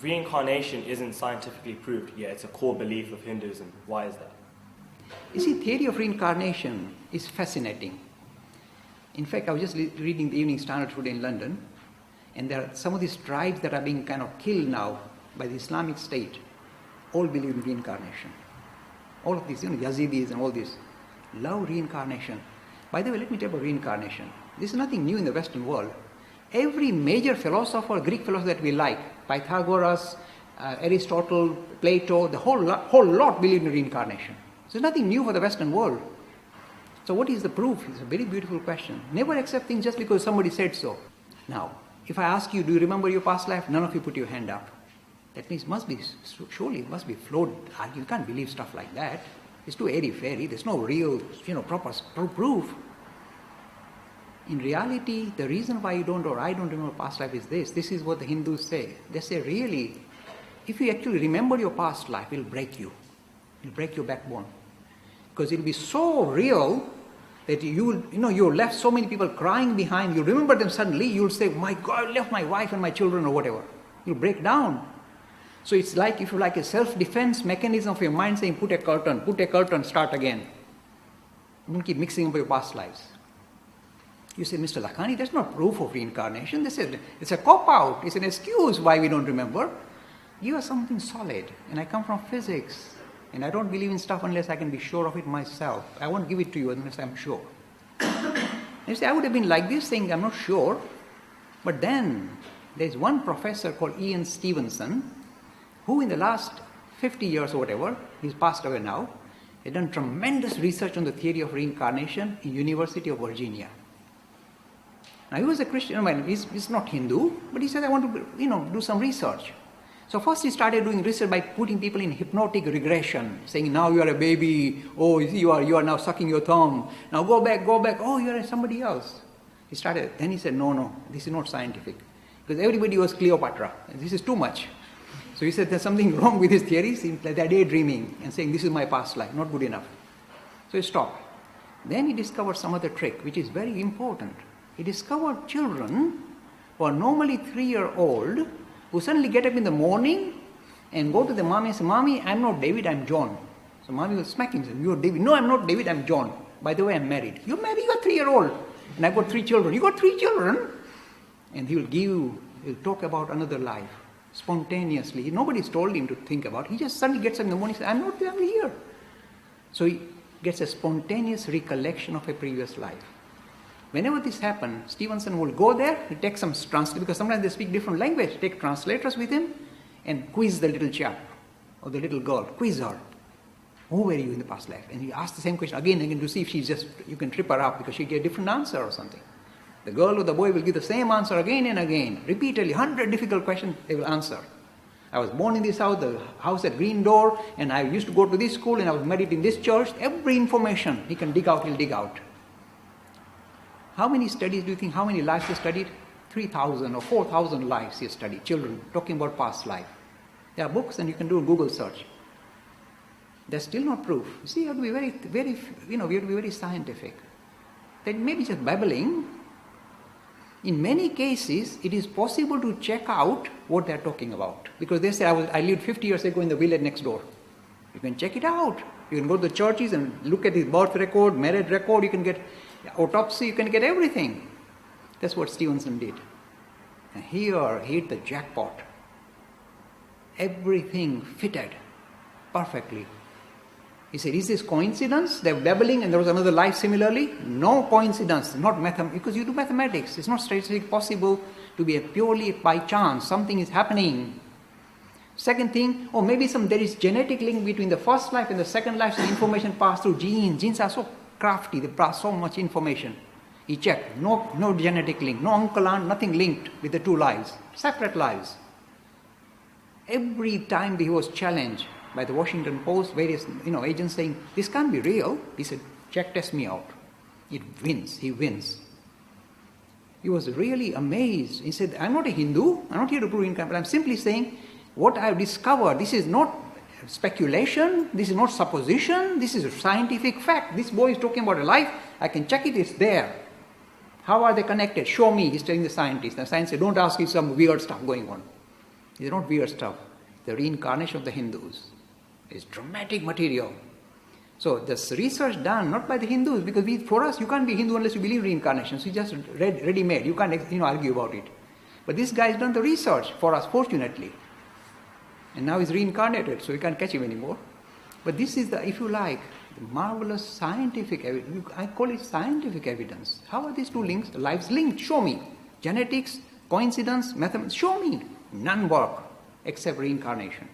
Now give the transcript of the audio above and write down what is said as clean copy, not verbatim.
Reincarnation isn't scientifically proved, yet it's a core belief of Hinduism. Why is that? You see, theory of reincarnation is fascinating. In fact, I was just reading the Evening Standard today in London, and there are some of these tribes that are being kind of killed now by the Islamic State, all believe in reincarnation. All of these, Yazidis and all this, love reincarnation. By the way, let me tell you about reincarnation. This is nothing new in the Western world. Every major philosopher, Greek philosopher that we like, Pythagoras, Aristotle, Plato, the whole lot believe in reincarnation. So it's nothing new for the Western world. So what is the proof? It's a very beautiful question. Never accept things just because somebody said so. Now, if I ask you, do you remember your past life? None of you put your hand up. That means surely it must be flawed. You can't believe stuff like that. It's too airy-fairy. There's no real, proper proof. In reality, the reason why you don't or I don't remember past life is this. This is what the Hindus say. They say, really, if you actually remember your past life, it will break you. It will break your backbone. Because it will be so real that you left so many people crying behind. You remember them suddenly, you'll say, my God, I left my wife and my children or whatever. You'll break down. So it's like, if you like, a self-defense mechanism of your mind saying, put a curtain, start again. Don't keep mixing up your past lives. You say, Mr. Lakhani, that's not proof of reincarnation. They said, it's a cop-out. It's an excuse why we don't remember. You are something solid. And I come from physics. And I don't believe in stuff unless I can be sure of it myself. I won't give it to you unless I'm sure. You say, I would have been like this, saying, I'm not sure. But then, there's one professor called Ian Stevenson, who in the last 50 years or whatever, he's passed away now, he done tremendous research on the theory of reincarnation in University of Virginia. Now, he was a Christian, he's not Hindu, but he said, I want to, do some research. So first he started doing research by putting people in hypnotic regression, saying, now you are a baby, oh, you are now sucking your thumb, now go back, oh, you are somebody else. Then he said, no, this is not scientific. Because everybody was Cleopatra, and this is too much. So he said, there's something wrong with his theories, like they're daydreaming, and saying, this is my past life, not good enough. So he stopped. Then he discovered some other trick, which is very important. He discovered children who are normally 3-year-old, who suddenly get up in the morning and go to the mommy and say, Mommy, I'm not David, I'm John. So mommy will smack him and say, you're David. No, I'm not David, I'm John. By the way, I'm married. You're married, you're 3-year-old. And I've got 3 children. You got 3 children? And he'll talk about another life spontaneously. Nobody's told him to think about it. He just suddenly gets up in the morning and says, I'm not there, I'm here. So he gets a spontaneous recollection of a previous life. Whenever this happens, Stevenson will go there, he takes some translator, because sometimes they speak different language, take translators with him and quiz the little chap or the little girl, quiz her. Who were you in the past life? And he asks the same question again and again to see if you can trip her up because she get a different answer or something. The girl or the boy will give the same answer again and again, repeatedly, 100 difficult questions they will answer. I was born in this house, the house had green door, and I used to go to this school and I was married in this church. Every information he can dig out, he'll dig out. How many studies do you think, how many lives he studied? 3,000 or 4,000 lives he studied, children, talking about past life. There are books and you can do a Google search. That's still not proof. You see, you have to be very, we have to be very scientific. That may be just babbling. In many cases, it is possible to check out what they're talking about. Because they say, I lived 50 years ago in the village next door. You can check it out. You can go to the churches and look at his birth record, marriage record, you can get autopsy, you can get everything. That's what Stevenson did. And here he hit the jackpot. Everything fitted perfectly. He said, is this coincidence? They're babbling and there was another life similarly? No coincidence, not because you do mathematics. It's not statistically possible to be purely by chance. Something is happening. Second thing, maybe there is genetic link between the first life and the second life, so information passed through genes. Genes are so crafty, they pass so much information. He checked, no genetic link, no uncle, aunt, nothing linked with the 2 lives, separate lives. Every time he was challenged by the Washington Post, various agents saying, this can't be real. He said, test me out. He wins. He was really amazed. He said, I'm not a Hindu, I'm not here to prove income, but I'm simply saying, what I've discovered, this is not speculation, this is not supposition, this is a scientific fact. This boy is talking about a life, I can check it, it's there. How are they connected? Show me, he's telling the scientist. The scientist said, don't ask, you some weird stuff going on. It's not weird stuff. The reincarnation of the Hindus is dramatic material. So this research done not by the Hindus, because for us you can't be Hindu unless you believe reincarnation. So you just ready-made. You can't argue about it. But this guy has done the research for us, fortunately. And now he's reincarnated, so we can't catch him anymore. But this is if you like, the marvelous scientific evidence. I call it scientific evidence. How are these two lives linked? Show me. Genetics, coincidence, mathematics. Show me. None work except reincarnation.